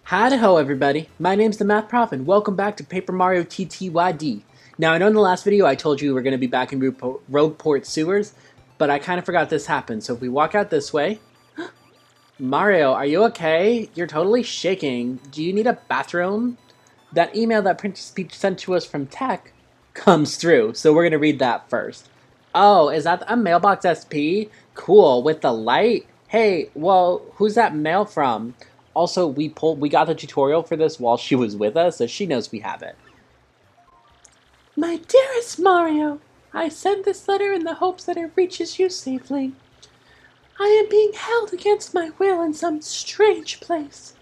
Hi-ho everybody, my name's the Math Prof and welcome back to Paper Mario TTYD. Now I know in the last video I told you we're going to be back in Rogueport Sewers, but I kind of forgot this happened, so if we walk out this way... Mario, are you okay? You're totally shaking. Do you need a bathroom? That email that Princess Peach sent to us from Tech comes through, so we're going to read that first. Oh, is that a Mailbox SP? Cool, with the light? Hey, well, who's that mail from? Also, we got the tutorial for this while she was with us, so she knows we have it. My dearest Mario, I send this letter in the hopes that it reaches you safely. I am being held against my will in some strange place.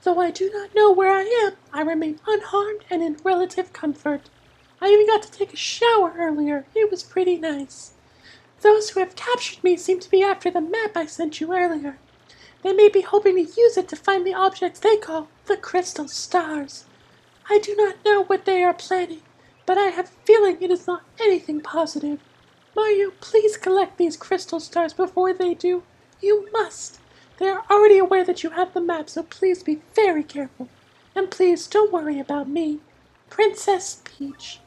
Though I do not know where I am, I remain unharmed and in relative comfort. I even got to take a shower earlier. It was pretty nice. Those who have captured me seem to be after the map I sent you earlier. They may be hoping to use it to find the objects they call the crystal stars. I do not know what they are planning, but I have a feeling it is not anything positive. Mario, please collect these crystal stars before they do. You must. They are already aware that you have the map, so please be very careful. And please don't worry about me. Princess Peach.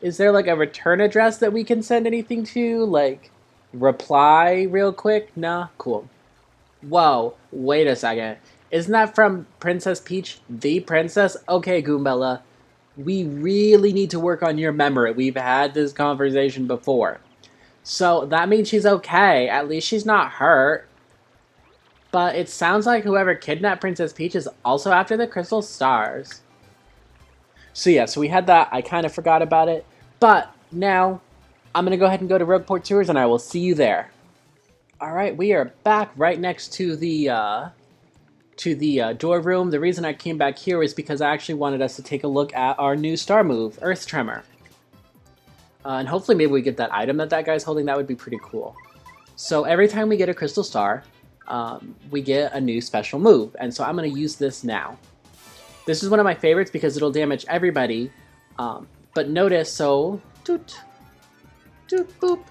Is there like a return address that we can send anything to? Like, reply real quick? Nah? Cool. Whoa, wait a second. Isn't that from Princess Peach, the princess? Okay, Goombella. We really need to work on your memory. We've had this conversation before. So that means she's okay. At least she's not hurt. But it sounds like whoever kidnapped Princess Peach is also after the crystal stars. So yeah, so we had that. I kind of forgot about it. But now, I'm going to go ahead and go to Rogueport Sewers and I will see you there. Alright, we are back right next to the door room. The reason I came back here is because I actually wanted us to take a look at our new star move, Earth Tremor. And hopefully maybe we get that item that guy's holding. That would be pretty cool. So every time we get a crystal star, we get a new special move. And so I'm going to use this now. This is one of my favorites because it'll damage everybody. But notice, so... Doot, doot, boop,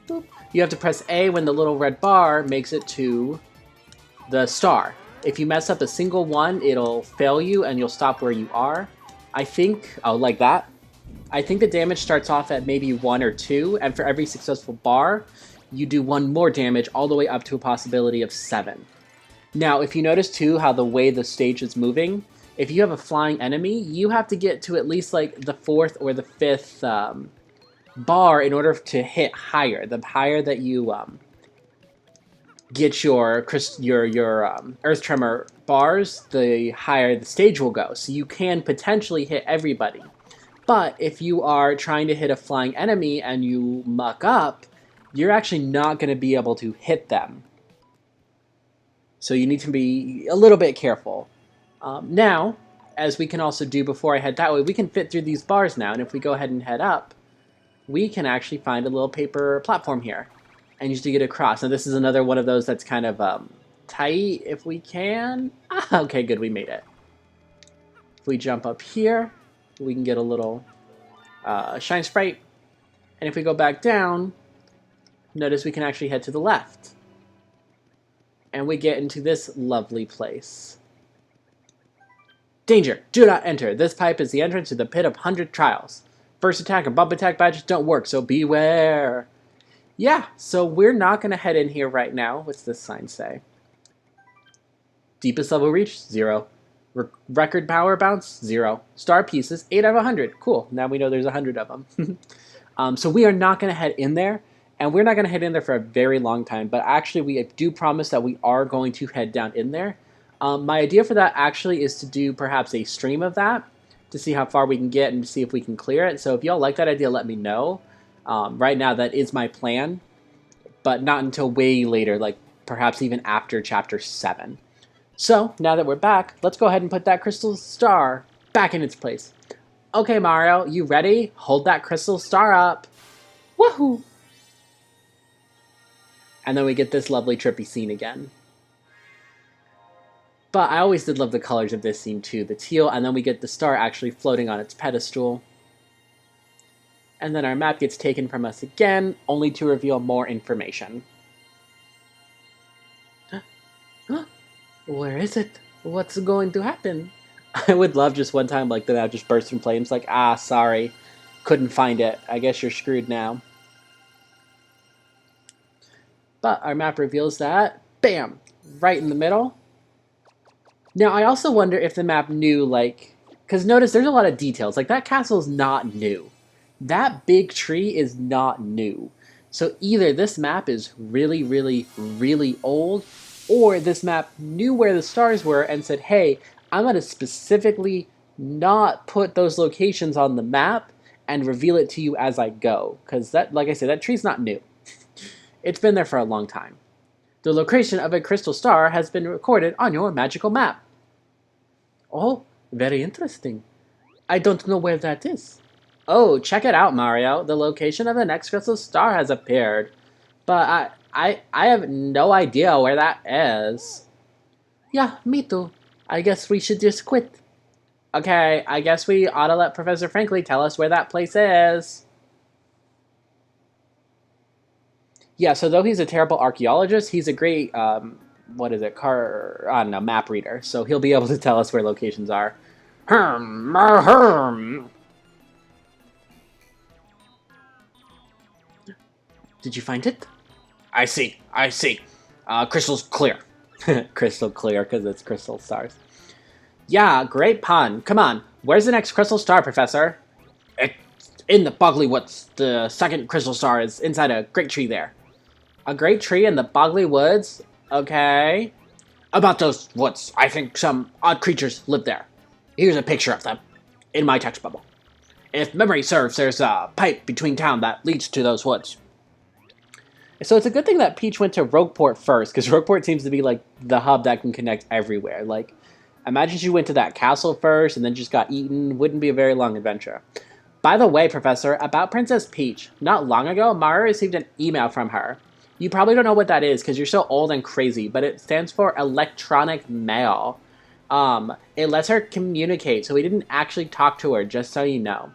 boop. You have to press A when the little red bar makes it to the star. If you mess up a single one, it'll fail you and you'll stop where you are. I think, oh, like that. I think the damage starts off at maybe 1 or 2, and for every successful bar, you do 1 more damage all the way up to a possibility of 7. Now, if you notice too how the way the stage is moving, if you have a flying enemy, you have to get to at least like the 4th or the 5th bar in order to hit higher. The higher that you get your Earth Tremor bars, the higher the stage will go. So you can potentially hit everybody. But if you are trying to hit a flying enemy and you muck up, you're actually not going to be able to hit them. So you need to be a little bit careful. Now, as we can also do before I head that way, we can fit through these bars now. And if we go ahead and head up, we can actually find a little paper platform here and use to get across. Now this is another one of those that's kind of tight if we can. Ah, okay, good, we made it. If we jump up here, we can get a little shine sprite. And if we go back down, notice we can actually head to the left. And we get into this lovely place. Danger! Do not enter. This pipe is the entrance to the pit of 100 trials. First attack and bump attack badges don't work, so beware. Yeah, so we're not going to head in here right now. What's this sign say? Deepest level reach? 0. Record power bounce? 0. Star pieces? 8 out of 100. Cool, now we know there's 100 of them. So we are not going to head in there, and we're not going to head in there for a very long time, but actually we do promise that we are going to head down in there. My idea for that actually is to do perhaps a stream of that, to see how far we can get and see if we can clear it. So if y'all like that idea, let me know. Right now, that is my plan, but not until way later, like perhaps even after Chapter 7. So, now that we're back, let's go ahead and put that crystal star back in its place. Okay, Mario, you ready? Hold that crystal star up. Woohoo! And then we get this lovely trippy scene again. But I always did love the colors of this scene too, the teal, and then we get the star actually floating on its pedestal. And then our map gets taken from us again, only to reveal more information. Where is it? What's going to happen? I would love just one time, like, the map just burst in flames, like, ah, sorry. Couldn't find it. I guess you're screwed now. But our map reveals that, bam, right in the middle. Now, I also wonder if the map knew, like, because notice there's a lot of details. Like, that castle's not new. That big tree is not new. So either this map is really, really, really old, or this map knew where the stars were and said, hey, I'm going to specifically not put those locations on the map and reveal it to you as I go. Because that, like I said, that tree's not new. It's been there for a long time. The location of a crystal star has been recorded on your magical map. Oh, very interesting. I don't know where that is. Oh, check it out, Mario. The location of the next crystal star has appeared. But I have no idea where that is. Yeah, me too. I guess we should just quit. Okay, I guess we ought to let Professor Franklin tell us where that place is. Yeah, so though he's a terrible archaeologist, he's a great, what is it, I don't know, map reader. So he'll be able to tell us where locations are. Did you find it? I see. Crystal's clear. Crystal clear, because it's crystal stars. Yeah, great pun. Come on, where's the next crystal star, Professor? It's in the Bogley Woods. The second crystal star is inside a great tree there. A great tree in the Bogley Woods? Okay. About those woods, I think some odd creatures live there. Here's a picture of them, in my text bubble. If memory serves, there's a pipe between town that leads to those woods. So it's a good thing that Peach went to Rogueport first, because Rogueport seems to be like the hub that can connect everywhere. Like, imagine she went to that castle first and then just got eaten. Wouldn't be a very long adventure. By the way, Professor, about Princess Peach. Not long ago, Mario received an email from her. You probably don't know what that is because you're so old and crazy, but it stands for electronic mail. It lets her communicate, so we didn't actually talk to her, just so you know.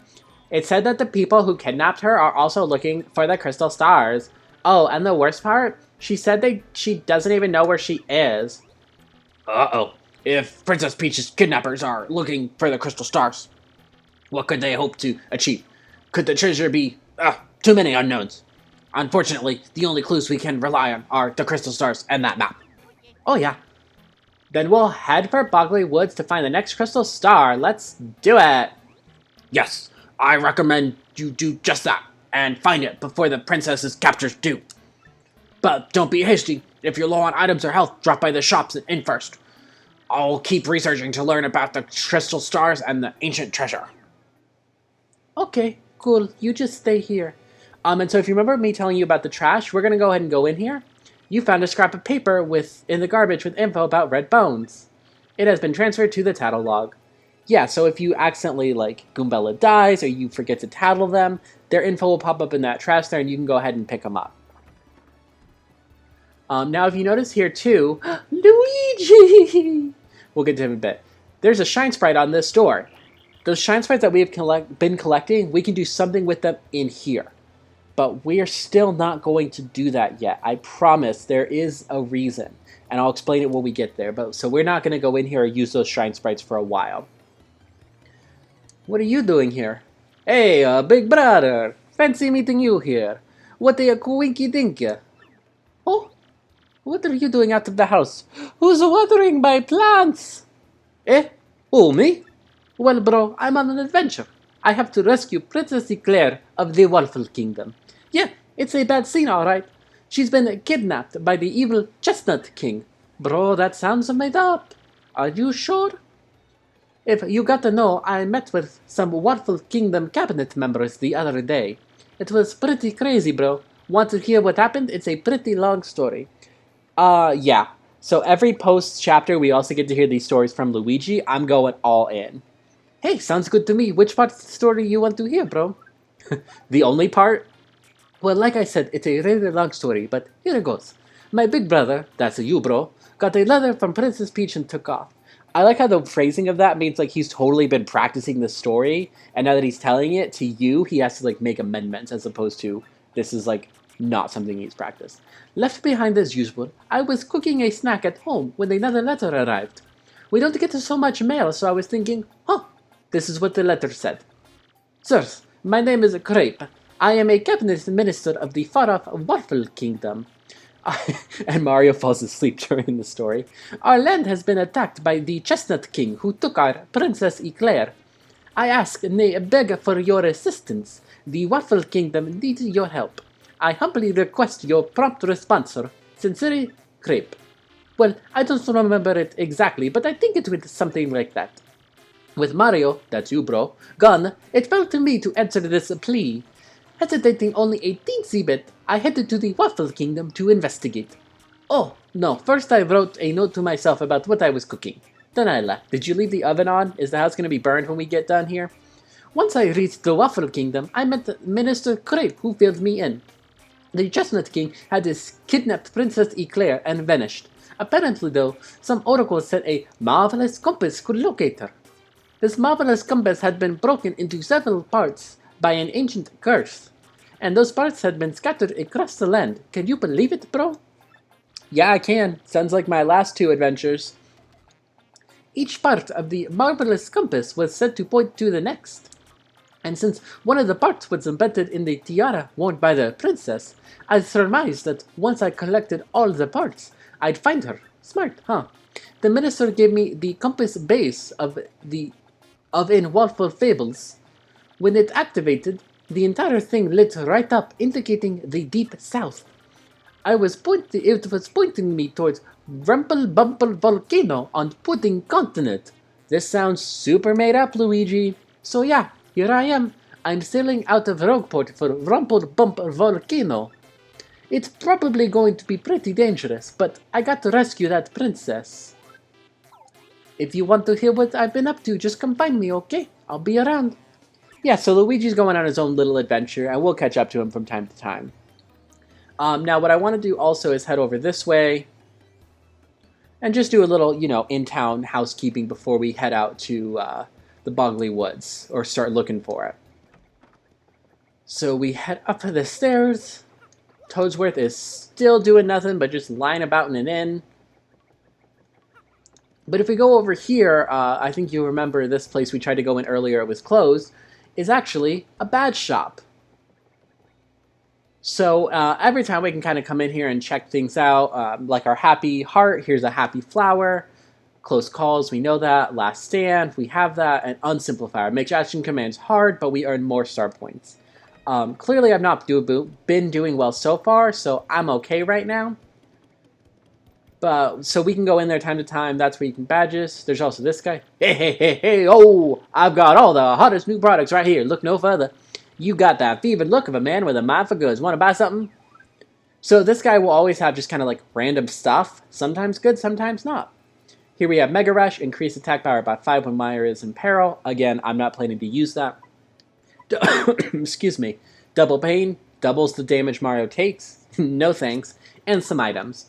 It said that the people who kidnapped her are also looking for the crystal stars. Oh, and the worst part? She said she doesn't even know where she is. Uh-oh. If Princess Peach's kidnappers are looking for the crystal stars, what could they hope to achieve? Could the treasure be... too many unknowns. Unfortunately, the only clues we can rely on are the crystal stars and that map. Oh yeah. Then we'll head for Bogley Woods to find the next crystal star. Let's do it. Yes, I recommend you do just that. And find it before the princess's captors do. But don't be hasty. If you're low on items or health, drop by the shops and in first. I'll keep researching to learn about the crystal stars and the ancient treasure. Okay, cool. You just stay here. And so if you remember me telling you about the trash, we're gonna go ahead and go in here. You found a scrap of paper in the garbage with info about red bones. It has been transferred to the tattle log. Yeah, so if you accidentally, like, Goombella dies or you forget to tattle them, their info will pop up in that trash there and you can go ahead and pick them up. Now, if you notice here, too, Luigi! We'll get to him in a bit. There's a shine sprite on this door. Those shine sprites that we have been collecting, we can do something with them in here. But we're still not going to do that yet. I promise there is a reason. And I'll explain it when we get there. So we're not going to go in here or use those shine sprites for a while. What are you doing here? Hey, big brother. Fancy meeting you here. What are you winky dinky? Oh, what are you doing out of the house? Who's watering my plants? Eh? Oh, me? Well, bro, I'm on an adventure. I have to rescue Princess Eclair of the Waffle Kingdom. Yeah, it's a bad scene, alright. She's been kidnapped by the evil Chestnut King. Bro, that sounds made up. Are you sure? If you got to know, I met with some Waffle Kingdom cabinet members the other day. It was pretty crazy, bro. Want to hear what happened? It's a pretty long story. Yeah. So every post-chapter, we also get to hear these stories from Luigi. I'm going all in. Hey, sounds good to me. Which part of the story you want to hear, bro? The only part? Well, like I said, it's a really long story, but here it goes. My big brother, that's you, bro, got a letter from Princess Peach and took off. I like how the phrasing of that means like he's totally been practicing the story, and now that he's telling it to you, he has to like make amendments as opposed to this is like not something he's practiced. Left behind as usual, I was cooking a snack at home when another letter arrived. We don't get so much mail, so I was thinking, oh, this is what the letter said. Sirs, my name is Crepe. I am a cabinet minister of the far-off Waffle Kingdom. And Mario falls asleep during the story. Our land has been attacked by the Chestnut King, who took our Princess Eclair. I ask, nay, beg for your assistance. The Waffle Kingdom needs your help. I humbly request your prompt response, sir. Sincerely, Crepe. Well, I don't remember it exactly, but I think it went something like that. With Mario, that's you bro, gone, it fell to me to answer this plea. Hesitating only a teensy bit, I headed to the Waffle Kingdom to investigate. Oh, no, first I wrote a note to myself about what I was cooking. Then I left. Did you leave the oven on? Is the house going to be burned when we get done here? Once I reached the Waffle Kingdom, I met Minister Crepe, who filled me in. The Chestnut King had kidnapped Princess Eclair and vanished. Apparently, though, some oracles said a marvelous compass could locate her. This marvelous compass had been broken into several parts by an ancient curse, and those parts had been scattered across the land. Can you believe it, bro? Yeah, I can. Sounds like my last two adventures. Each part of the marvelous compass was said to point to the next, and since one of the parts was embedded in the tiara worn by the princess, I surmised that once I collected all the parts, I'd find her. Smart, huh? The minister gave me the compass base of in Waffle Fables. When it activated, the entire thing lit right up, indicating the deep south. It was pointing me towards Rumple Bumple Volcano on Pudding Continent. This sounds super made up, Luigi. So yeah, here I am. I'm sailing out of Rogueport for Rumple Bumple Volcano. It's probably going to be pretty dangerous, but I got to rescue that princess. If you want to hear what I've been up to, just come find me, okay? I'll be around. Yeah, so Luigi's going on his own little adventure, and we'll catch up to him from time to time. Now, what I want to do also is head over this way, and just do a little, in-town housekeeping before we head out to the Boggly Woods, or start looking for it. So we head up the stairs. Toadsworth is still doing nothing but just lying about in an inn. But if we go over here, I think you remember this place we tried to go in earlier, it was closed, is actually a badge shop. So every time we can kind of come in here and check things out, like our happy heart, here's a happy flower, close calls, we know that, last stand, we have that, and unsimplifier. Makes action commands hard, but we earn more star points. Clearly I've not been doing well so far, so I'm okay right now. So we can go in there time to time. That's where you can badges. There's also this guy. Hey, oh, I've got all the hottest new products right here. Look no further. You got that fevered look of a man with a mind for goods. Want to buy something? So this guy will always have just kind of like random stuff. Sometimes good, sometimes not. Here we have Mega Rush. Increase attack power by 5 when Mario is in peril. Again, I'm not planning to use that. Excuse me. Double Pain. Doubles the damage Mario takes. No thanks. And some items.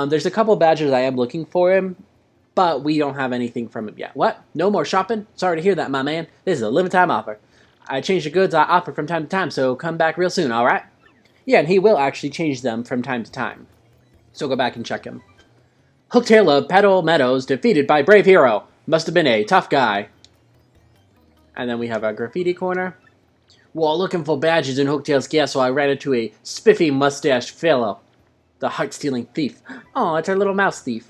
There's a couple badges I am looking for him, but we don't have anything from him yet. What? No more shopping? Sorry to hear that, my man. This is a limited time offer. I change the goods I offer from time to time, so come back real soon, alright? Yeah, and he will actually change them from time to time. So go back and check him. Hooktail of Petal Meadows defeated by Brave Hero. Must have been a tough guy. And then we have our graffiti corner. While looking for badges in Hooktail's castle, I ran into a spiffy mustached fellow. The heart-stealing thief. Oh, it's our little mouse thief.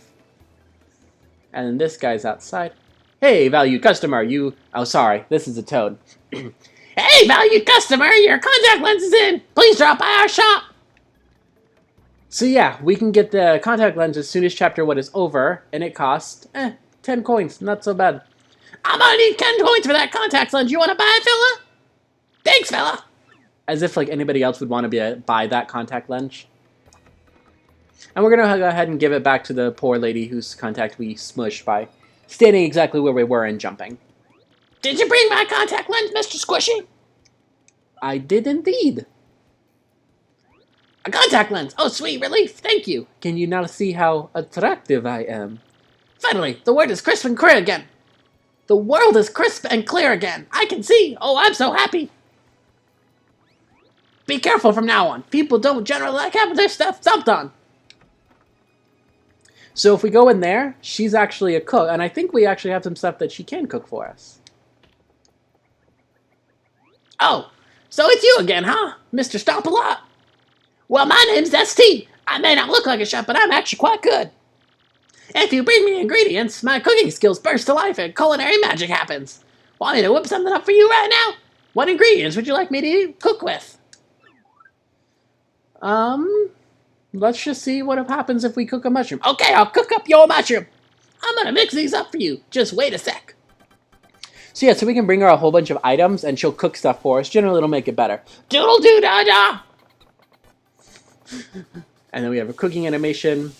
And then this guy's outside. Hey, valued customer, Oh, sorry, this is a toad. Hey, valued customer, your contact lens is in. Please drop by our shop. So yeah, we can get the contact lens as soon as Chapter 1 is over, and it costs, 10 coins, not so bad. I'm gonna need 10 coins for that contact lens. You wanna buy it, fella? Thanks, fella. As if, like, anybody else would want to buy that contact lens. And we're going to go ahead and give it back to the poor lady whose contact we smushed by standing exactly where we were and jumping. Did you bring my contact lens, Mr. Squishy? I did indeed. A contact lens! Oh, sweet relief! Thank you! Can you now see how attractive I am? Finally, the word is crisp and clear again. The world is crisp and clear again. I can see! Oh, I'm so happy! Be careful from now on. People don't generally like having their stuff thumped on. So if we go in there, she's actually a cook, and I think we actually have some stuff that she can cook for us. Oh, so it's you again, huh, Mr. Stomp-A-Lot? Well, my name's ST. I may not look like a chef, but I'm actually quite good. If you bring me ingredients, my cooking skills burst to life and culinary magic happens. Want me to whip something up for you right now? What ingredients would you like me to cook with? Let's just see what happens if we cook a mushroom. Okay, I'll cook up your mushroom. I'm gonna mix these up for you. Just wait a sec. So yeah, so we can bring her a whole bunch of items and she'll cook stuff for us. Generally, it'll make it better. Doodle-doo-da-da! And then we have a cooking animation.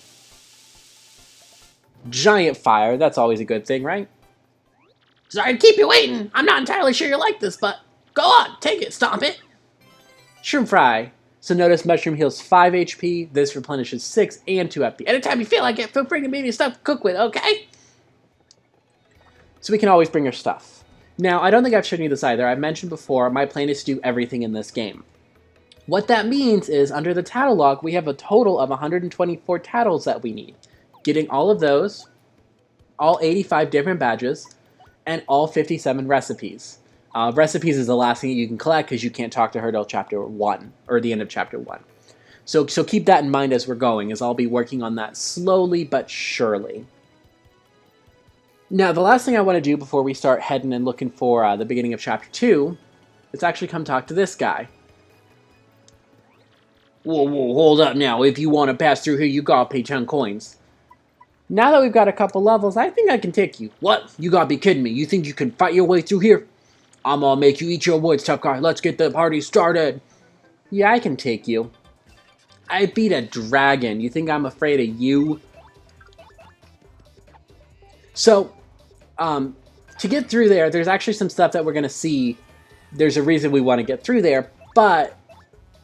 Giant fire. That's always a good thing, right? Sorry to keep you waiting. I'm not entirely sure you like this, but go on, take it, stomp it. Shroom fry. So notice mushroom heals 5 HP. This replenishes 6 and 2 FP. Anytime you feel like it, feel free to give me stuff to cook with, okay? So we can always bring her stuff. Now, I don't think I've shown you this either. I mentioned before, my plan is to do everything in this game. What that means is, under the tattle log, we have a total of 124 tattles that we need. Getting all of those, all 85 different badges, and all 57 recipes. Recipes is the last thing you can collect because you can't talk to her till Chapter 1, or the end of Chapter 1. So keep that in mind as we're going, as I'll be working on that slowly but surely. Now, the last thing I want to do before we start heading and looking for the beginning of Chapter 2 is actually come talk to this guy. Whoa, hold up now. If you want to pass through here, you gotta pay 10 coins. Now that we've got a couple levels, I think I can take you. What? You gotta be kidding me. You think you can fight your way through here? I'm gonna make you eat your words, tough guy. Let's get the party started. Yeah, I can take you. I beat a dragon. You think I'm afraid of you? So, to get through there, there's actually some stuff that we're going to see. There's a reason we want to get through there, but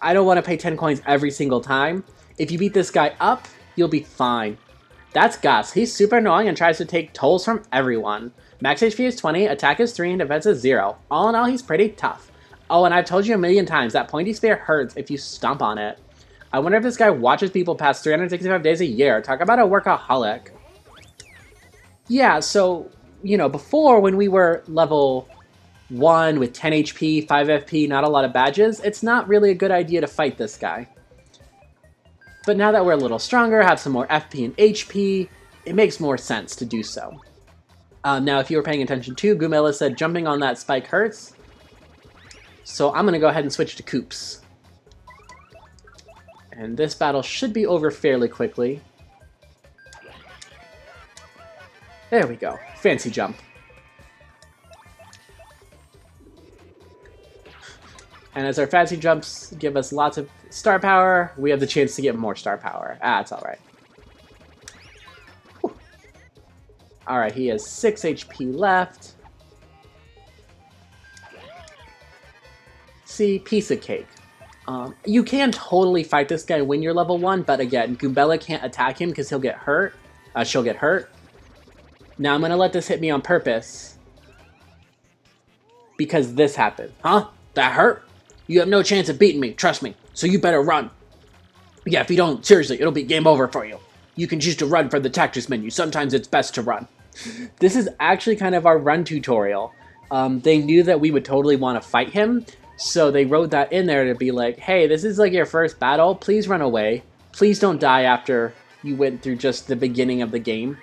I don't want to pay 10 coins every single time. If you beat this guy up, you'll be fine. That's Gus. He's super annoying and tries to take tolls from everyone. Max HP is 20, attack is 3, and defense is 0. All in all, he's pretty tough. Oh, and I've told you a million times, that pointy spear hurts if you stomp on it. I wonder if this guy watches people pass 365 days a year. Talk about a workaholic. Yeah, so, you know, before when we were level 1 with 10 HP, 5 FP, not a lot of badges, it's not really a good idea to fight this guy. But now that we're a little stronger, have some more FP and HP, it makes more sense to do so. Now, if you were paying attention too, Gumilla said jumping on that spike hurts. So I'm going to go ahead and switch to Koops. And this battle should be over fairly quickly. There we go. Fancy jump. And as our fancy jumps give us lots of star power, we have the chance to get more star power. Ah, it's alright. Alright, he has 6 HP left. See, piece of cake. You can totally fight this guy when you're level 1, but again, Goombella can't attack him because he'll get hurt. She'll get hurt. Now I'm going to let this hit me on purpose. Because this happened. Huh? That hurt? You have no chance of beating me, trust me. So you better run. Yeah, if you don't, seriously, it'll be game over for you. You can choose to run from the tactics menu. Sometimes it's best to run. This is actually kind of our run tutorial. They knew that we would totally want to fight him. So they wrote that in there to be like, hey, this is like your first battle. Please run away. Please don't die after you went through just the beginning of the game.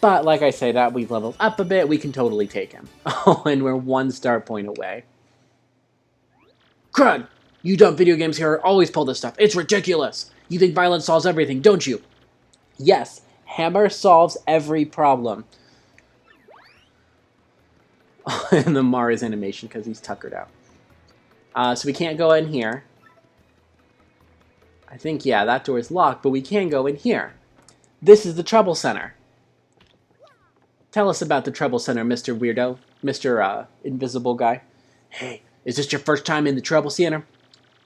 But like I say, that we've leveled up a bit, we can totally take him. Oh, and we're 1 star point away. Crud! You dumb video games here always pull this stuff. It's ridiculous. You think violence solves everything, don't you? Yes, hammer solves every problem. And the Mars animation because he's tuckered out. So we can't go in here. I think, yeah, that door is locked, but we can go in here. This is the Trouble Center. Tell us about the Trouble Center, Mr. Weirdo. Mr. Invisible Guy. Hey, is this your first time in the Trouble Center?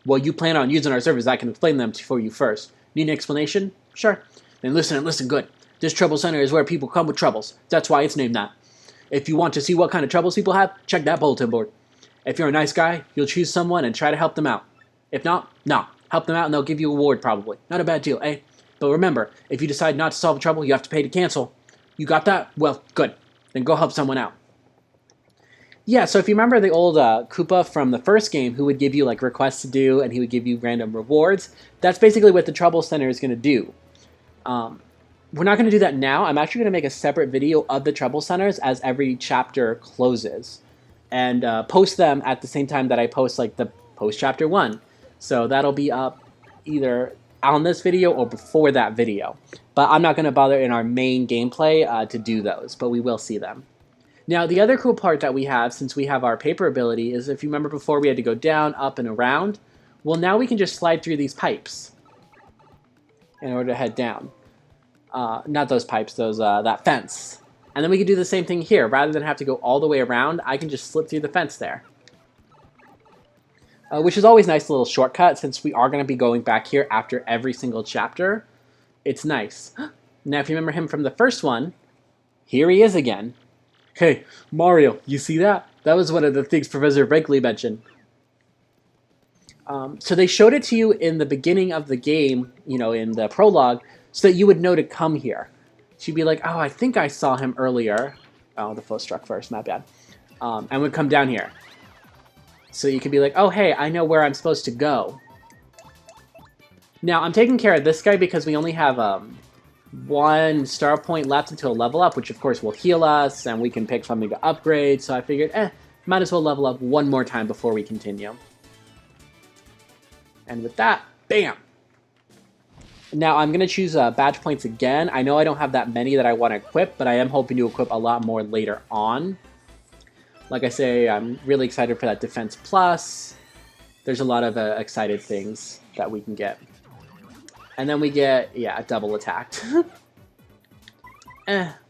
Well, you plan on using our service, I can explain them for you first. Need an explanation? Sure. Then listen and listen good. This Trouble Center is where people come with troubles. That's why it's named that. If you want to see what kind of troubles people have, check that bulletin board. If you're a nice guy, you'll choose someone and try to help them out. If not, no. Help them out and they'll give you a reward probably. Not a bad deal, eh? But remember, if you decide not to solve a trouble, you have to pay to cancel. You got that? Well, good. Then go help someone out. Yeah, so if you remember the old Koopa from the first game who would give you like requests to do and he would give you random rewards, that's basically what the Trouble Center is going to do. We're not going to do that now. I'm actually going to make a separate video of the Trouble Centers as every chapter closes and post them at the same time that I post like the post chapter 1. So that'll be up either on this video or before that video. But I'm not going to bother in our main gameplay to do those, but we will see them. Now, the other cool part that we have, since we have our paper ability, is if you remember before we had to go down, up, and around, well, now we can just slide through these pipes in order to head down. Not those pipes, that fence. And then we can do the same thing here. Rather than have to go all the way around, I can just slip through the fence there. Which is always a nice little shortcut, since we are going to be going back here after every single chapter. It's nice. Now, if you remember him from the first one, here he is again. Hey, Mario, you see that? That was one of the things Professor Brinkley mentioned. So they showed it to you in the beginning of the game, you know, in the prologue, so that you would know to come here. She'd be like, oh, I think I saw him earlier. Oh, the foe struck first, not bad. And would come down here. So you could be like, oh, hey, I know where I'm supposed to go. Now, I'm taking care of this guy because we only have 1 star point left until level up, which of course will heal us, and we can pick something to upgrade, so I figured, might as well level up one more time before we continue. And with that, bam! Now I'm going to choose badge points again. I know I don't have that many that I want to equip, but I am hoping to equip a lot more later on. Like I say, I'm really excited for that Defense Plus. There's a lot of excited things that we can get. And then we get, yeah, double attacked.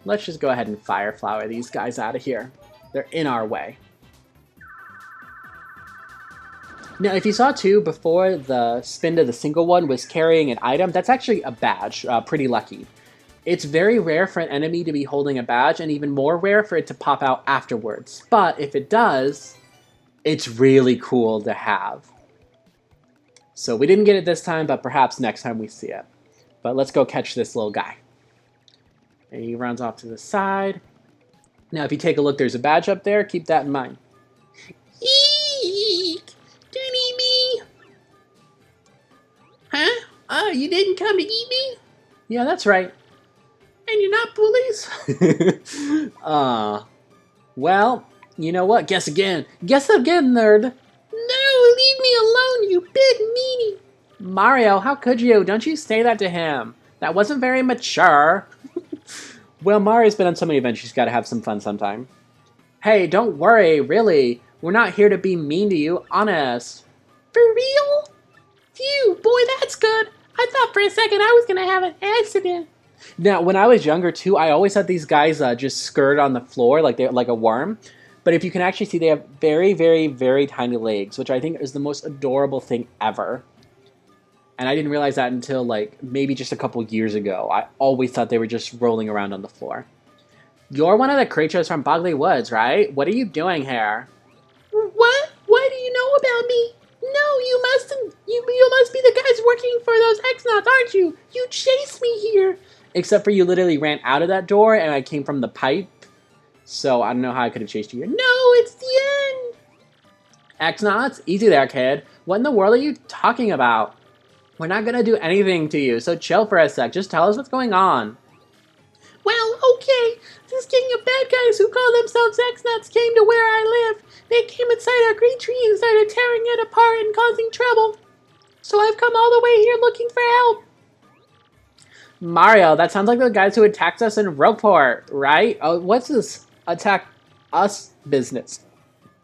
Let's just go ahead and Fire Flower these guys out of here. They're in our way. Now, if you saw too, before the spin to the single one was carrying an item, that's actually a badge, pretty lucky. It's very rare for an enemy to be holding a badge, and even more rare for it to pop out afterwards. But if it does, it's really cool to have. So we didn't get it this time, but perhaps next time we see it. But let's go catch this little guy. And he runs off to the side. Now, if you take a look, there's a badge up there. Keep that in mind. Eek! Don't eat me! Huh? Oh, you didn't come to eat me? Yeah, that's right. And you're not bullies? Well, you know what? Guess again. Guess again, nerd. No, leave me alone, you big meanie! Mario, how could you? Don't you say that to him. That wasn't very mature. Well, Mario's been on so many adventures, he's got to have some fun sometime. Hey, don't worry, really. We're not here to be mean to you, honest. For real? Phew, boy, that's good. I thought for a second I was going to have an accident. Now, when I was younger, too, I always had these guys just skirt on the floor like a worm. But if you can actually see, they have very, very, very tiny legs, which I think is the most adorable thing ever. And I didn't realize that until, like, maybe just a couple years ago. I always thought they were just rolling around on the floor. You're one of the creatures from Bogley Woods, right? What are you doing here? What? Why do you know about me? No, you must be the guys working for those X-Nauts, aren't you? You chased me here. Except for you literally ran out of that door, and I came from the pipe. So I don't know how I could have chased you here. No, it's the end. X-Nauts? Easy there, kid. What in the world are you talking about? We're not gonna do anything to you, so chill for a sec. Just tell us what's going on. Well, okay. This gang of bad guys who call themselves X-Nauts came to where I live. They came inside our green tree and started tearing it apart and causing trouble. So I've come all the way here looking for help. Mario, that sounds like the guys who attacked us in Rogueport, right? Oh, what's this attack us business?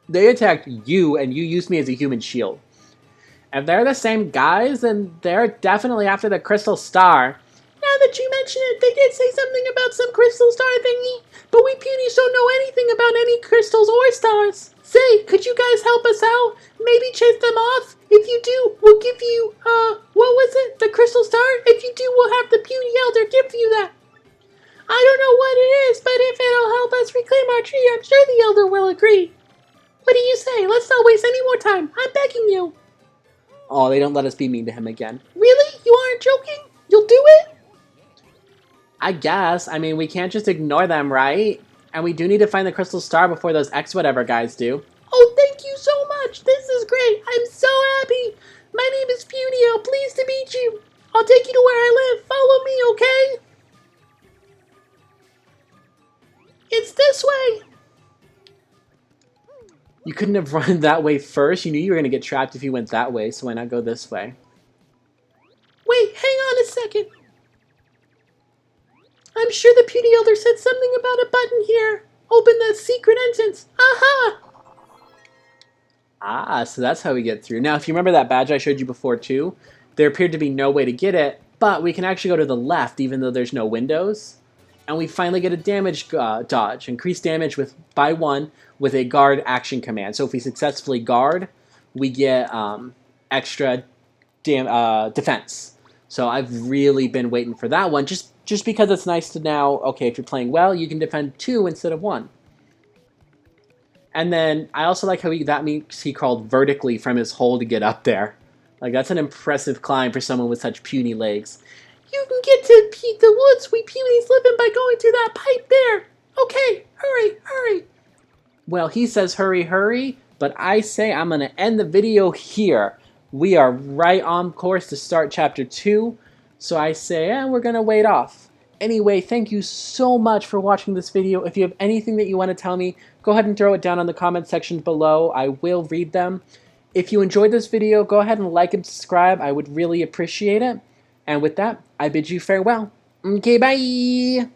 They attacked you, and you used me as a human shield. If they're the same guys, then they're definitely after the Crystal Star. Now that you mention it, they did say something about some Crystal Star thingy, but we Punies don't know anything about any crystals or stars. Say, could you guys help us out? Maybe chase them off? If you do, we'll give you, what was it? The Crystal Star? If you do, we'll have the Puny Elder give you that. I don't know what it is, but if it'll help us reclaim our tree, I'm sure the Elder will agree. What do you say? Let's not waste any more time. I'm begging you. Oh, they don't let us be mean to him again. Really? You aren't joking? You'll do it? I guess. I mean, we can't just ignore them, right? And we do need to find the crystal star before those X whatever guys do. Oh, thank you so much. This is great. I'm so happy. My name is Puni. Pleased to meet you. I'll take you to where I live. Follow me, okay? It's this way. You couldn't have run that way first. You knew you were going to get trapped if you went that way, so why not go this way? Wait, hang on a second. I'm sure the Puny Elder said something about a button here. Open the secret entrance. Aha! Ah, so that's how we get through. Now, if you remember that badge I showed you before too, there appeared to be no way to get it, but we can actually go to the left even though there's no windows. And we finally get a damage dodge. Increase damage by 1 with a guard action command. So if we successfully guard, we get extra defense. So I've really been waiting for that one, just because it's nice to now, okay, if you're playing well, you can defend 2 instead of 1. And then I also like how that means he crawled vertically from his hole to get up there. Like, that's an impressive climb for someone with such puny legs. You can get to the woods we Punies live in by going through that pipe there. Okay, hurry, hurry. Well, he says hurry, hurry, but I say I'm going to end the video here. We are right on course to start Chapter 2, so I say we're going to wait off. Anyway, thank you so much for watching this video. If you have anything that you want to tell me, go ahead and throw it down in the comment section below. I will read them. If you enjoyed this video, go ahead and like and subscribe. I would really appreciate it. And with that, I bid you farewell. Okay, bye!